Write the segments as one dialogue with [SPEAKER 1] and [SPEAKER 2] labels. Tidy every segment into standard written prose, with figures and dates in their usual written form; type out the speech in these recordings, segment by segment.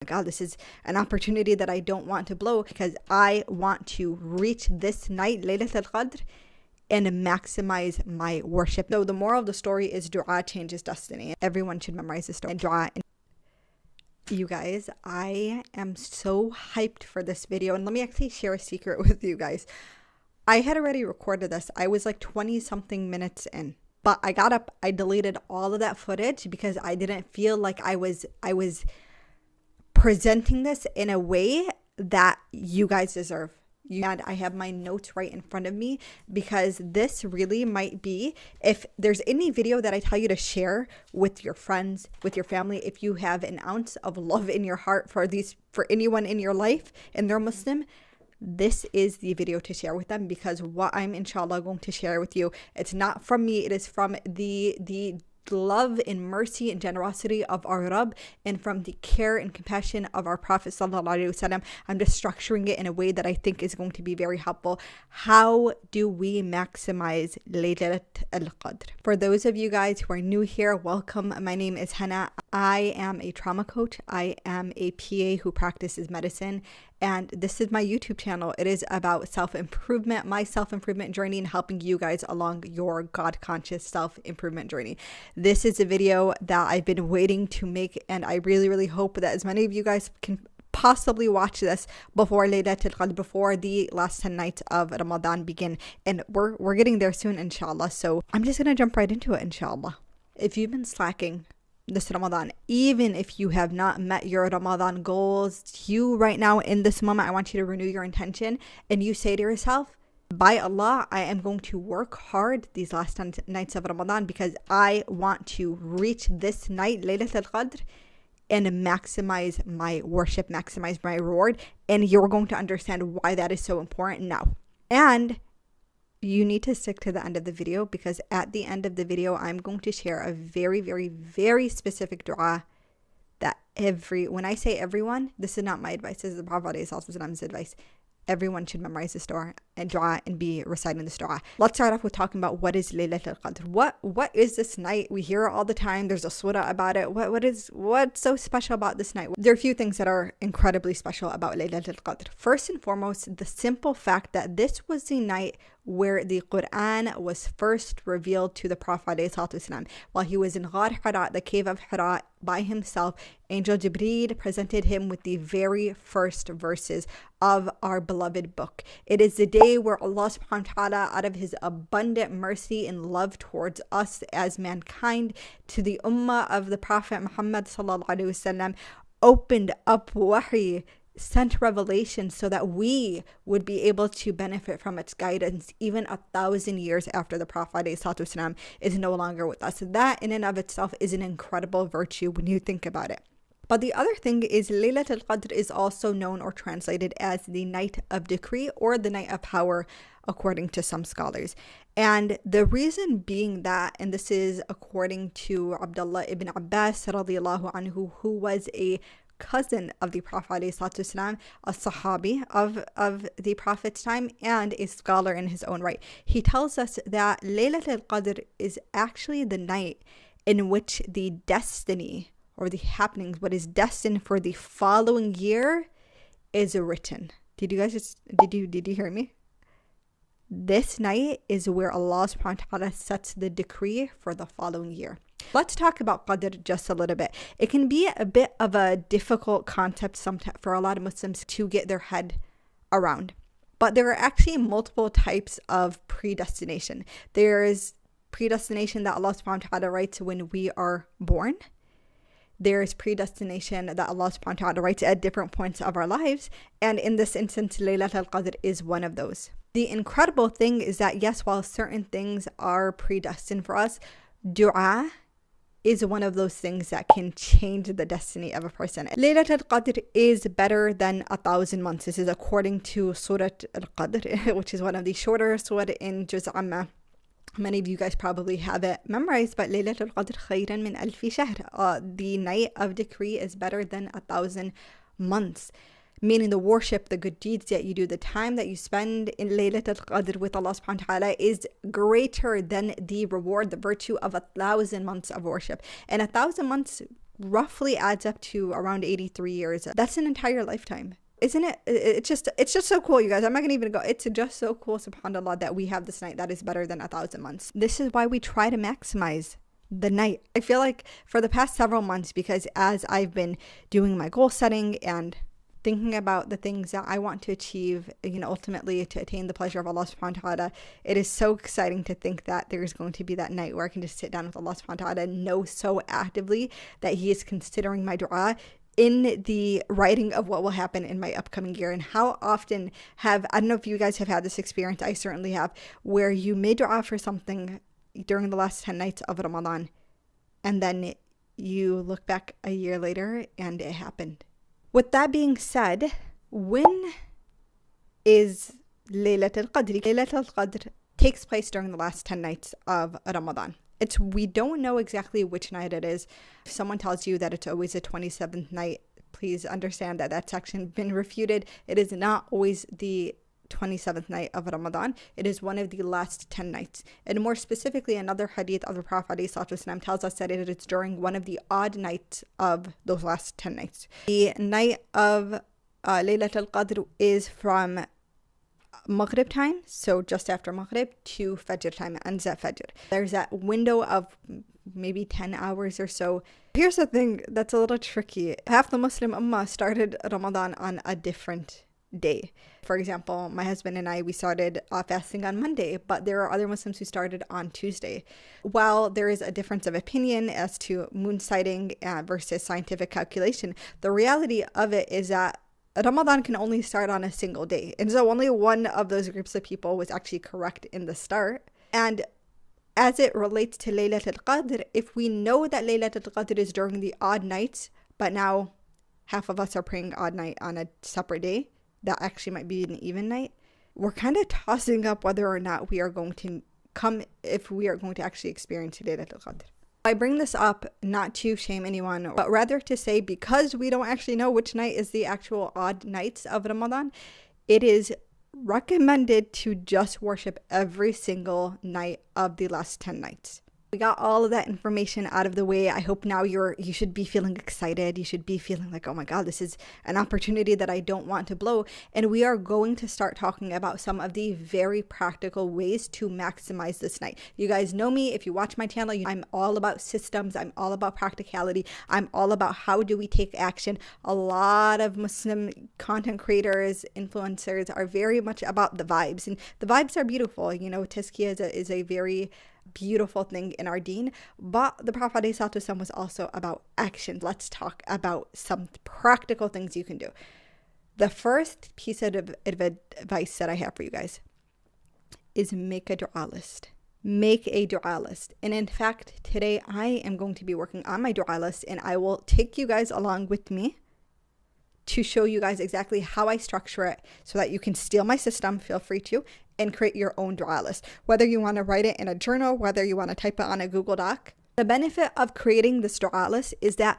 [SPEAKER 1] God, this is an opportunity that I don't want to blow, because I want to reach this night, Laylat al-QADR, and maximize my worship. So the moral of the story is dua changes destiny. Everyone should memorize this story. Dua. You guys, I am so hyped for this video, and let me actually share a secret with you guys. I had already recorded this. I was like 20 something minutes in, but I got up, I deleted all of that footage because I didn't feel like I was presenting this in a way that you guys deserve. And I have my notes right in front of me, because this really might be, if there's any video that I tell you to share with your friends, with your family, if you have an ounce of love in your heart for anyone in your life and they're Muslim, this is the video to share with them, because what I'm inshallah going to share with you, it's not from me, it is from the love and mercy and generosity of our Rabb, and from the care and compassion of our Prophet sallallahu alaihi wasallam. I'm just structuring it in a way that I think is going to be very helpful. How do we maximize Laylat al-QADR? For those of you guys who are new here, welcome. My name is Hannah. I am a trauma coach. I am a PA who practices medicine, and this is my YouTube channel. It is about self-improvement, my self-improvement journey, and helping you guys along your God-conscious self-improvement journey. This is a video that I've been waiting to make, and I really hope that as many of you guys can possibly watch this before Laylat al-QADR, before the last 10 nights of Ramadan begin. And we're getting there soon, inshallah. So I'm just gonna jump right into it, inshallah. If you've been slacking this Ramadan, even if you have not met your Ramadan goals, you right now in this moment, I want you to renew your intention, and you say to yourself, by Allah, I am going to work hard these last 10 nights of Ramadan, because I want to reach this night, Laylat al-QADR, and maximize my worship, maximize my reward. And you're going to understand why that is so important now. And you need to stick to the end of the video, because at the end of the video, I'm going to share a very specific dua that when I say everyone, this is not my advice, this is the Prophet's advice. Everyone should memorize this dua and be reciting this dua. Let's start off with talking about what is Laylat al-QADR. What is this night? We hear it all the time. There's a surah about it. What's so special about this night? There are a few things that are incredibly special about Laylat al-QADR. First and foremost, the simple fact that this was the night where the Quran was first revealed to the Prophet ﷺ. While he was in Ghar Hira, the cave of Hira, by himself, Angel Jibreel presented him with the very first verses of our beloved book. It is the day where Allah subhanahu wa ta'ala, out of his abundant mercy and love towards us as mankind, to the ummah of the Prophet Muhammad sallallahu alaihi wasallam, opened up wahi, sent revelation, so that we would be able to benefit from its guidance even 1,000 years after the Prophet ﷺ is no longer with us. That in and of itself is an incredible virtue when you think about it. But the other thing is, Laylat al-QADR is also known or translated as the night of decree or the night of power, according to some scholars. And the reason being that, and this is according to Abdullah ibn Abbas radiallahu anhu, who was a cousin of the Prophet ﷺ, a Sahabi of the Prophet's time, and a scholar in his own right. He tells us that Laylat al-QADR is actually the night in which the destiny or the happenings, what is destined for the following year, is written. Did you hear me? This night is where Allah subhanahu wa ta'ala sets the decree for the following year. Let's talk about Qadr just a little bit. It can be a bit of a difficult concept sometimes for a lot of Muslims to get their head around. But there are actually multiple types of predestination. There is predestination that Allah subhanahu wa ta'ala writes when we are born. There is predestination that Allah subhanahu wa ta'ala writes at different points of our lives. And in this instance, Laylat al-QADR is one of those. The incredible thing is that, yes, while certain things are predestined for us, dua is one of those things that can change the destiny of a person. Laylat al-QADR is better than 1,000 months. This is according to Surah al-Qadr, which is one of the shorter surah in Juz Amma. Many of you guys probably have it memorized, but Laylat al-QADR khayran min alfi shahr. The night of decree is better than 1,000 months. Meaning the worship, the good deeds that you do, the time that you spend in Laylat al-QADR with Allah subhanahu wa ta'ala is greater than the reward, the virtue of 1,000 months of worship. And 1,000 months roughly adds up to around 83 years. That's an entire lifetime. Isn't it? It's just so cool, you guys. I'm not gonna even go. It's just so cool, subhanAllah, that we have this night that is better than 1,000 months. This is why we try to maximize the night. I feel like for the past several months, because as I've been doing my goal setting and thinking about the things that I want to achieve, ultimately to attain the pleasure of Allah subhanahu wa ta'ala, it is so exciting to think that there's going to be that night where I can just sit down with Allah subhanahu wa ta'ala and know so actively that He is considering my dua in the writing of what will happen in my upcoming year. And how often I don't know if you guys have had this experience, I certainly have, where you made dua for something during the last 10 nights of Ramadan, and then you look back a year later and it happened. With that being said, when is Laylat al-QADR? Laylat al-QADR takes place during the last 10 nights of Ramadan. We don't know exactly which night it is. If someone tells you that it's always the 27th night, please understand that that's actually been refuted. It is not always the 27th night of Ramadan. It is one of the last 10 nights. And more specifically, another hadith of the Prophet ﷺ tells us that it is during one of the odd nights of those last 10 nights. The night of Laylat al-QADR is from Maghrib time, so just after Maghrib, to Fajr time. It ends at Fajr. There's that window of maybe 10 hours or so. Here's the thing that's a little tricky. Half the Muslim Ummah started Ramadan on a different day. For example, my husband and I, we started fasting on Monday, but there are other Muslims who started on Tuesday. While there is a difference of opinion as to moon sighting versus scientific calculation, the reality of it is that Ramadan can only start on a single day. And so only one of those groups of people was actually correct in the start. And as it relates to Laylat al-QADR, if we know that Laylat al-QADR is during the odd nights, but now half of us are praying odd night on a separate day, that actually might be an even night, we're kind of tossing up whether or not we are going to come, if we are going to actually experience Laylat al-QADR. I bring this up not to shame anyone, but rather to say, because we don't actually know which night is the actual odd nights of Ramadan, it is recommended to just worship every single night of the last 10 nights. We got all of that information out of the way. I hope now you should be feeling excited. You should be feeling like, oh my God, this is an opportunity that I don't want to blow. And we are going to start talking about some of the very practical ways to maximize this night. You guys know me. If you watch my channel, I'm all about systems. I'm all about practicality. I'm all about how do we take action. A lot of Muslim content creators, influencers are very much about the vibes. And the vibes are beautiful. Tazkiyah is a very beautiful thing in our deen, but the Prophet ﷺ was also about action. Let's talk about some practical things you can do. The first piece of advice that I have for you guys is make a dua list. Make a dua list. And in fact, today I am going to be working on my dua list, and I will take you guys along with me to show you guys exactly how I structure it so that you can steal my system, feel free to, and create your own dua list. Whether you want to write it in a journal, whether you want to type it on a Google Doc. The benefit of creating this dua list is that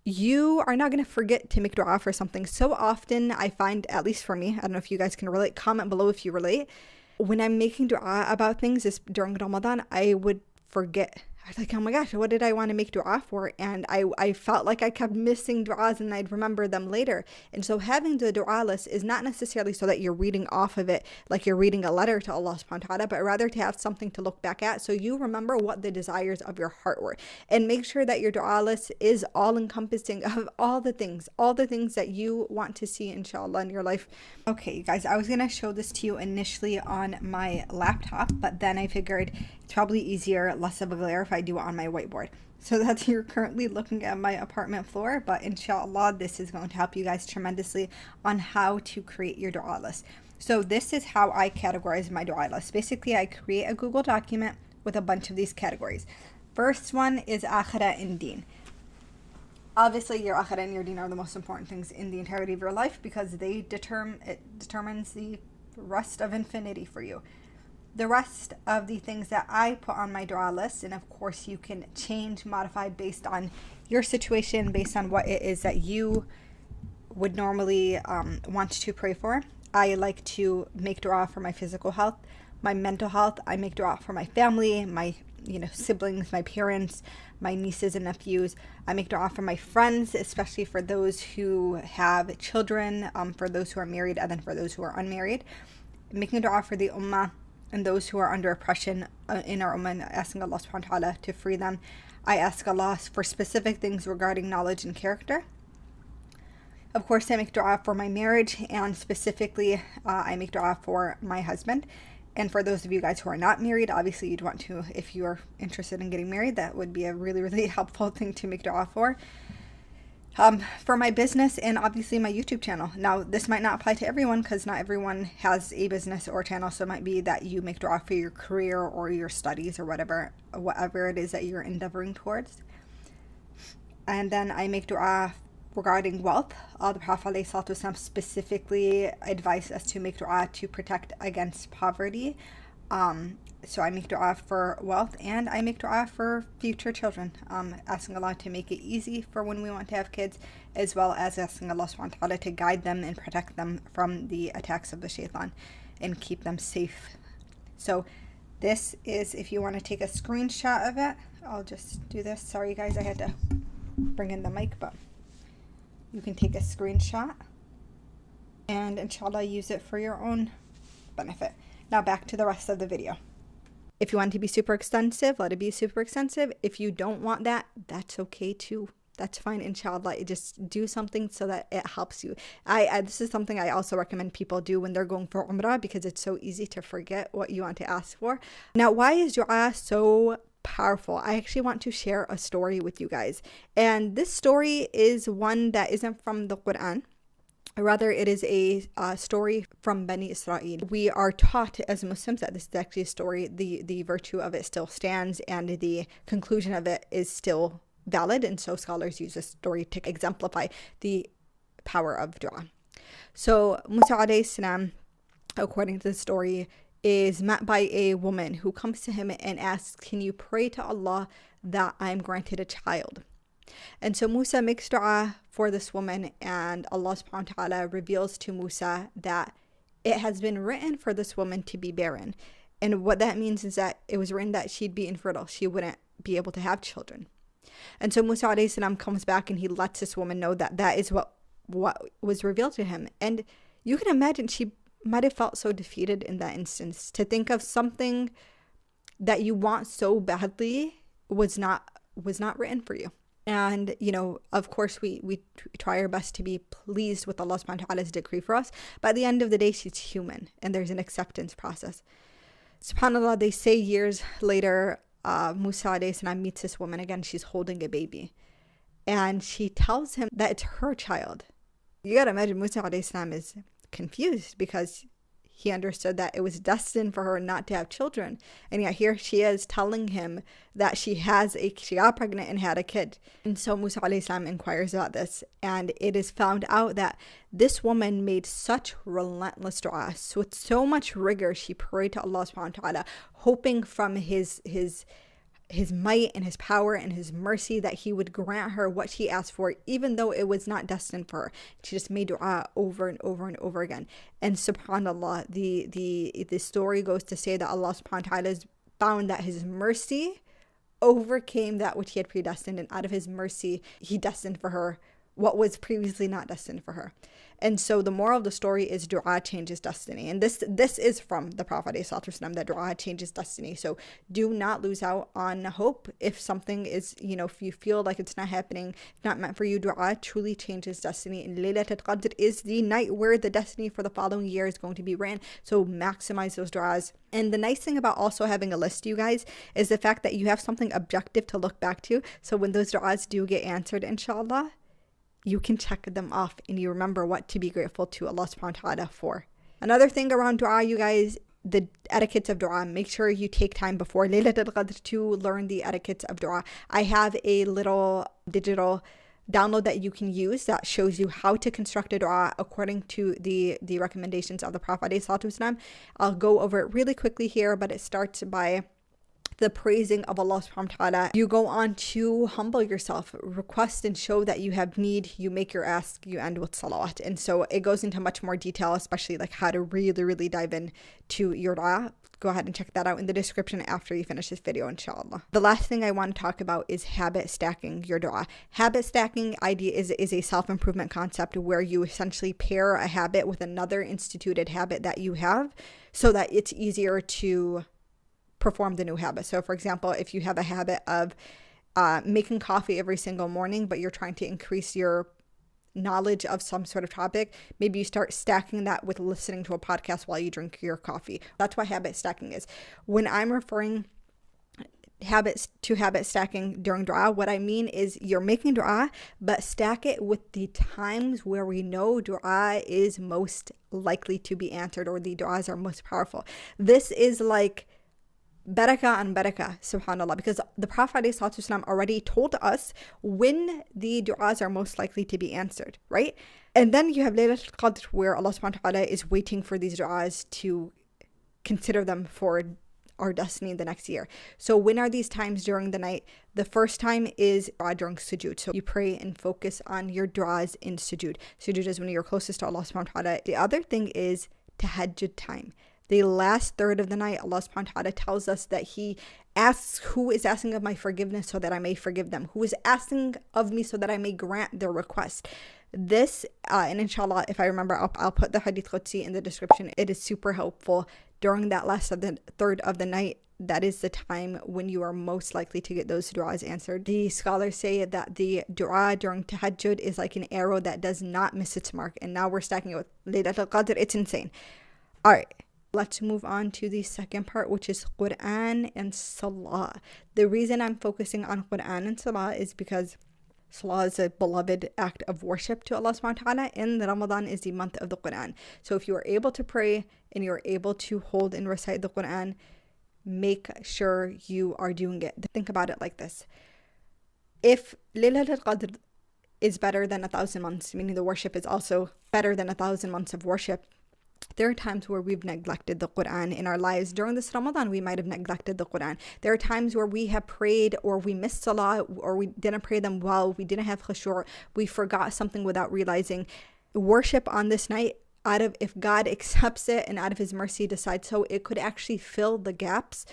[SPEAKER 1] you are not going to forget to make dua for something. So often I find, at least for me, I don't know if you guys can relate, comment below if you relate. When I'm making dua about things during Ramadan, I would forget. I was like, oh my gosh, what did I want to make dua for? And I felt like I kept missing duas and I'd remember them later. And so having the dua list is not necessarily so that you're reading off of it like you're reading a letter to Allah subhanahu wa ta'ala, but rather to have something to look back at so you remember what the desires of your heart were. And make sure that your dua list is all encompassing of all the things that you want to see, inshallah, in your life. Okay, you guys, I was going to show this to you initially on my laptop, but then I figured it's probably easier, less of a glare if I do it on my whiteboard. So that's, you're currently looking at my apartment floor, but inshallah this is going to help you guys tremendously on how to create your dua list. So this is how I categorize my dua list. Basically, I create a Google document with a bunch of these categories. First one is akhirah and deen. Obviously, your akhirah and your deen are the most important things in the entirety of your life because they determines the rest of infinity for you. The rest of the things that I put on my dua list, and of course you can change, modify based on your situation, based on what it is that you would normally want to pray for. I like to make dua for my physical health, my mental health. I make dua for my family, my siblings, my parents, my nieces and nephews. I make dua for my friends, especially for those who have children, for those who are married, and then for those who are unmarried. Making dua for the ummah and those who are under oppression in our ummah, asking Allah subhanahu wa ta'ala to free them. I ask Allah for specific things regarding knowledge and character. Of course, I make dua for my marriage, and specifically, I make dua for my husband. And for those of you guys who are not married, obviously you'd want to, if you're interested in getting married, that would be a really, really helpful thing to make dua for. For my business and obviously my YouTube channel. Now, this might not apply to everyone because not everyone has a business or channel. So it might be that you make dua for your career or your studies or whatever it is that you're endeavoring towards. And then I make dua regarding wealth. The Prophet ﷺ specifically advised us to make dua to protect against poverty. So I make dua for wealth, and I make dua for future children, asking Allah to make it easy for when we want to have kids, as well as asking Allah subhanahu wa ta'ala to guide them and protect them from the attacks of the shaitan and keep them safe. So this is, if you want to take a screenshot of it, I'll just do this. Sorry guys, I had to bring in the mic, but you can take a screenshot and inshallah use it for your own benefit. Now back to the rest of the video. If you want it to be super extensive, let it be super extensive. If you don't want that, that's okay too. That's fine, inshallah. Just do something so that it helps you. This is something I also recommend people do when they're going for Umrah, because it's so easy to forget what you want to ask for. Now, why is dua so powerful? I actually want to share a story with you guys. And this story is one that isn't from the Quran. Rather, it is a story from Bani Israel. We are taught as Muslims that this is actually a story. The virtue of it still stands, and the conclusion of it is still valid. And so scholars use this story to exemplify the power of dua. So Musa alayhi salam, according to the story, is met by a woman who comes to him and asks, "Can you pray to Allah that I am granted a child?" And so Musa makes dua for this woman, and Allah subhanahu wa ta'ala reveals to Musa that it has been written for this woman to be barren. And what that means is that it was written that she'd be infertile. She wouldn't be able to have children. And so Musa alayhi salam comes back and he lets this woman know that that is what was revealed to him. And you can imagine she might have felt so defeated in that instance, to think of something that you want so badly was not written for you. And, of course, we try our best to be pleased with Allah subhanahu wa ta'ala's decree for us. But at the end of the day, she's human, and there's an acceptance process. SubhanAllah, they say years later, Musa alayhi salam meets this woman again. She's holding a baby. And she tells him that it's her child. You gotta imagine Musa alayhi salam is confused, because he understood that it was destined for her not to have children. And yet here she is telling him that she got pregnant and had a kid. And so Musa alayhi salam inquires about this. And it is found out that this woman made such relentless dua. So with so much rigor, she prayed to Allah subhanahu wa ta'ala, hoping from his might and his power and his mercy that he would grant her what she asked for, even though it was not destined for her. She just made dua over and over and over again. And subhanallah, the story goes to say that Allah subhanahu wa ta'ala found that his mercy overcame that which he had predestined, and out of his mercy he destined for her what was previously not destined for her. And so the moral of the story is dua changes destiny. And this is from the Prophet ﷺ, that dua changes destiny. So do not lose out on hope. If something is, if you feel like it's not happening, not meant for you, dua truly changes destiny. And Laylatul al-QADR is the night where the destiny for the following year is going to be written. So maximize those duas. And the nice thing about also having a list, you guys, is the fact that you have something objective to look back to. So when those duas do get answered, inshallah, you can check them off and you remember what to be grateful to Allah subhanahu wa ta'ala for. Another thing around dua, you guys, the etiquettes of dua. Make sure you take time before Laylatul al-QADR to learn the etiquettes of dua. I have a little digital download that you can use that shows you how to construct a dua according to the recommendations of the Prophet ﷺ. I'll go over it really quickly here, but it starts by the praising of Allah subhanahu wa ta'ala. You go on to humble yourself, request and show that you have need. You make your ask, you end with salawat. And so it goes into much more detail, especially like how to really dive in to your dua. Go ahead and check that out in the description after you finish this video, inshallah. The last thing I want to talk about is habit stacking your dua. Habit stacking idea is a self-improvement concept where you essentially pair a habit with another instituted habit that you have so that it's easier to perform the new habit. So for example, if you have a habit of making coffee every single morning, but you're trying to increase your knowledge of some sort of topic, maybe you start stacking that with listening to a podcast while you drink your coffee. That's what habit stacking is. When I'm referring habit stacking during dua, what I mean is you're making dua, but stack it with the times where we know dua is most likely to be answered, or the duas are most powerful. This is like barakah and barakah, subhanallah, because the Prophet ﷺ already told us when the du'as are most likely to be answered, right? And then you have Laylatul al-QADR, where Allah subhanahu wa ta'ala is waiting for these du'as to consider them for our destiny in the next year. So when are these times during the night? The first time is during sujood. So you pray and focus on your du'as in sujood. Sujood is when you're closest to Allah subhanahu wa ta'ala. The other thing is tahajjud time. The last third of the night, Allah subhanahu wa ta'ala tells us that He asks, who is asking of my forgiveness so that I may forgive them? Who is asking of me so that I may grant their request? This, and inshallah, if I remember, I'll put the hadith qudsi in the description. It is super helpful during that last third of the night. That is the time when you are most likely to get those du'as answered. The scholars say that the du'a during tahajjud is like an arrow that does not miss its mark. And now we're stacking it with Laylatul al-QADR. It's insane. All right. Let's move on to the second part, which is Quran and Salah. The reason I'm focusing on Quran and Salah is because Salah is a beloved act of worship to Allah subhanahu wa ta'ala, and Ramadan is the month of the Quran. So if you are able to pray and you're able to hold and recite the Quran, make sure you are doing it. Think about it like this. If Laylatul al-QADR is better than 1,000 months, meaning the worship is also better than 1,000 months of worship, there are times where we've neglected the Quran in our lives. During this Ramadan, we might have neglected the Quran. There are times where we have prayed, or we missed Salah, or we didn't pray them well, we didn't have khushu', we forgot something without realizing. Worship on this night, if God accepts it and out of His mercy decides so, it could actually fill the gaps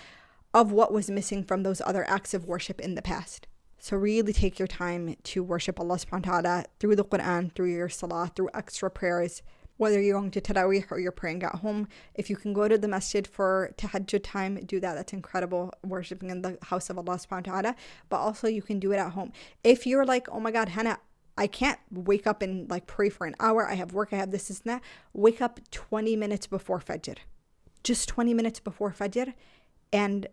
[SPEAKER 1] of what was missing from those other acts of worship in the past. So really take your time to worship Allah subhanahu wa ta'ala through the Quran, through your Salah, through extra prayers. Whether you're going to Taraweeh or you're praying at home, if you can go to the masjid for tahajjud time, do that. That's incredible, worshiping in the house of Allah subhanahu wa ta'ala. But also you can do it at home. If you're like, oh my God, Hannah, I can't wake up and like pray for an hour. I have work, I have this and that. Wake up 20 minutes before Fajr. Just 20 minutes before Fajr and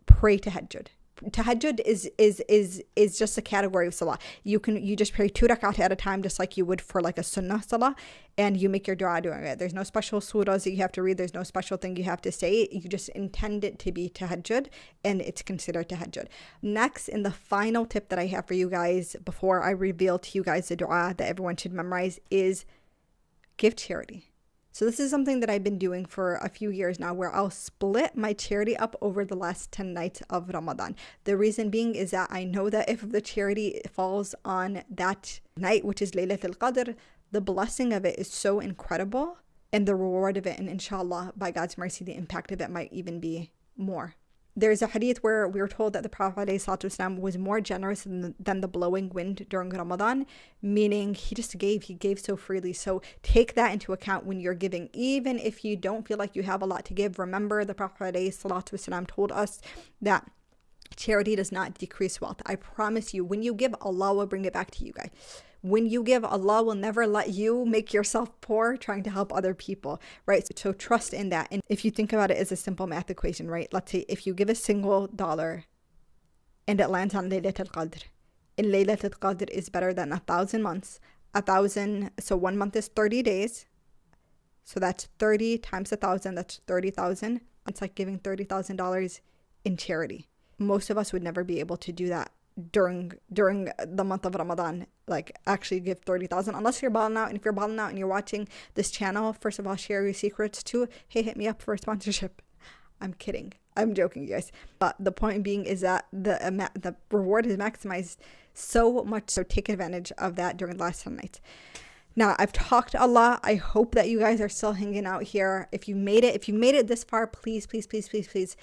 [SPEAKER 1] pray tahajjud. Tahajjud is just a category of salah. You just pray 2 rakat at a time, just like you would for like a sunnah salah, and you make your dua doing it. There's no special surahs that you have to read. There's no special thing you have to say. You just intend it to be tahajjud, and it's considered tahajjud. Next, and the final tip that I have for you guys before I reveal to you guys the dua that everyone should memorize is give charity. So this is something that I've been doing for a few years now, where I'll split my charity up over the last 10 nights of Ramadan. The reason being is that I know that if the charity falls on that night, which is Laylatul al-QADR, the blessing of it is so incredible, and the reward of it, and inshallah, by God's mercy, the impact of it might even be more. There's a hadith where we were told that the Prophet ﷺ was more generous than the blowing wind during Ramadan, meaning he gave so freely. So take that into account when you're giving. Even if you don't feel like you have a lot to give, remember the Prophet ﷺ told us that charity does not decrease wealth. I promise you, when you give, Allah will bring it back to you guys. When you give, Allah will never let you make yourself poor trying to help other people, right? So trust in that. And if you think about it as a simple math equation, right? Let's say if you give a single dollar and it lands on Laylatul al-QADR, and Laylatul al-QADR is better than 1,000 months. 1,000, so 1 month is 30 days. So that's 30 times 1,000, that's 30,000. It's like giving $30,000 in charity. Most of us would never be able to do that during the month of Ramadan, like actually give 30,000 unless you're balling out. And if you're balling out and you're watching this channel, first of all, share your secrets too. Hey, hit me up for a sponsorship. I'm kidding. I'm joking, you guys. But the point being is that the reward is maximized so much, so take advantage of that during the last 10 nights. Now, I've talked a lot. I hope that you guys are still hanging out here. If you made it this far, please, please, please, please, please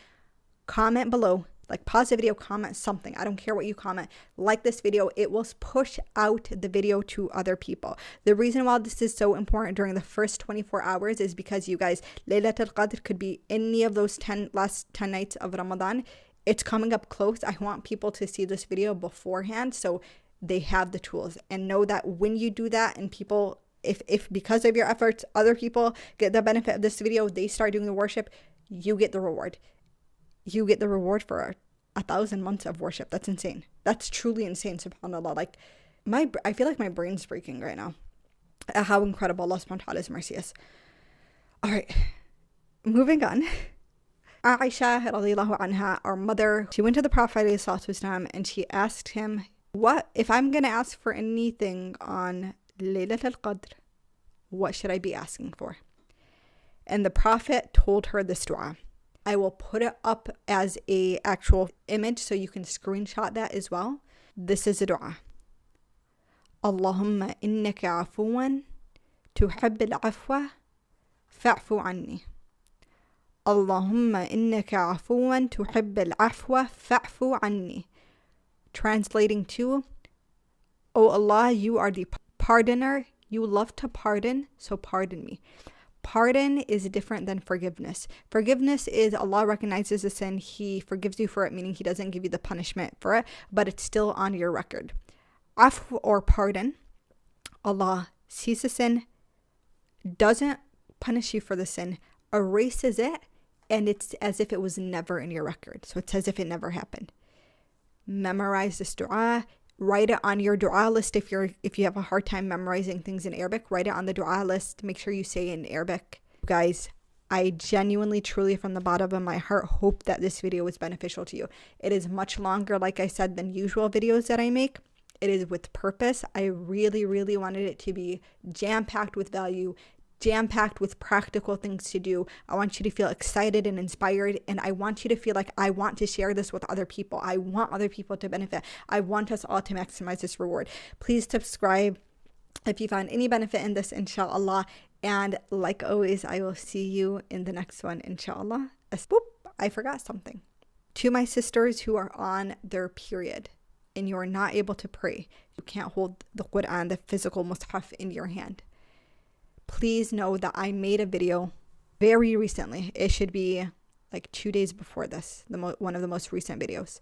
[SPEAKER 1] comment below. Like, pause the video, comment something. I don't care what you comment. Like this video. It will push out the video to other people. The reason why this is so important during the first 24 hours is because, you guys, Laylat al-QADR could be any of those last 10 nights of Ramadan. It's coming up close. I want people to see this video beforehand so they have the tools, and know that when you do that, and people, if because of your efforts, other people get the benefit of this video, they start doing the worship, you get the reward. You get the reward for 1,000 months of worship. That's insane. That's truly insane, subhanAllah. Like, I feel like my brain's breaking right now at how incredible Allah subhanahu wa ta'ala's mercy is. All right, moving on. Aisha radiallahu anha, our mother, she went to the Prophet ﷺ and she asked him, what if I'm going to ask for anything on Laylat al-QADR, what should I be asking for? And the Prophet told her this dua. I will put it up as a actual image so you can screenshot that as well. This is a dua. Allahumma innaka afuwan tuhibbu al-afwa fa'fu anni. Allahumma innaka afuwan tuhibbu al-afwa fa'fu anni. Translating to, oh Allah, you are the pardoner. You love to pardon, so pardon me. Pardon is different than forgiveness. Forgiveness is Allah recognizes a sin, He forgives you for it, meaning He doesn't give you the punishment for it, but it's still on your record. Afu, or pardon, Allah sees the sin, doesn't punish you for the sin, erases it, and it's as if it was never in your record. So it's as if it never happened. Memorize this dua. Write it on your dua list. If you have a hard time memorizing things in Arabic, write it on the dua list. Make sure you say it in Arabic. Guys, I genuinely, truly, from the bottom of my heart, hope that this video was beneficial to you. It is much longer, like I said, than usual videos that I make. It is with purpose. I really, really wanted it to be jam-packed with value, jam-packed with practical things to do. I want you to feel excited and inspired, and I want you to feel like I want to share this with other people. I want other people to benefit. I want us all to maximize this reward. Please subscribe if you found any benefit in this, inshallah. And like always, I will see you in the next one, inshallah. Boop, I forgot something. To my sisters who are on their period and you are not able to pray, you can't hold the Quran, the physical mushaf, in your hand, please know that I made a video very recently. It should be like 2 days before this, one of the most recent videos,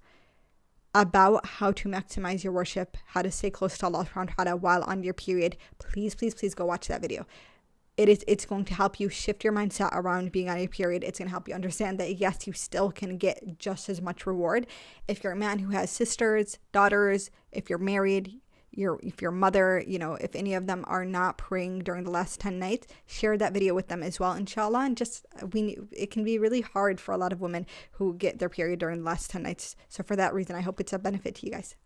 [SPEAKER 1] about how to maximize your worship, how to stay close to Allah subhanahu wa ta'ala while on your period. Please, please, please go watch that video. It's going to help you shift your mindset around being on your period. It's going to help you understand that yes, you still can get just as much reward. If you're a man who has sisters, daughters, if you're married, if your mother, if any of them are not praying during the last 10 nights, share that video with them as well, inshallah. And it can be really hard for a lot of women who get their period during the last 10 nights. So for that reason, I hope it's a benefit to you guys.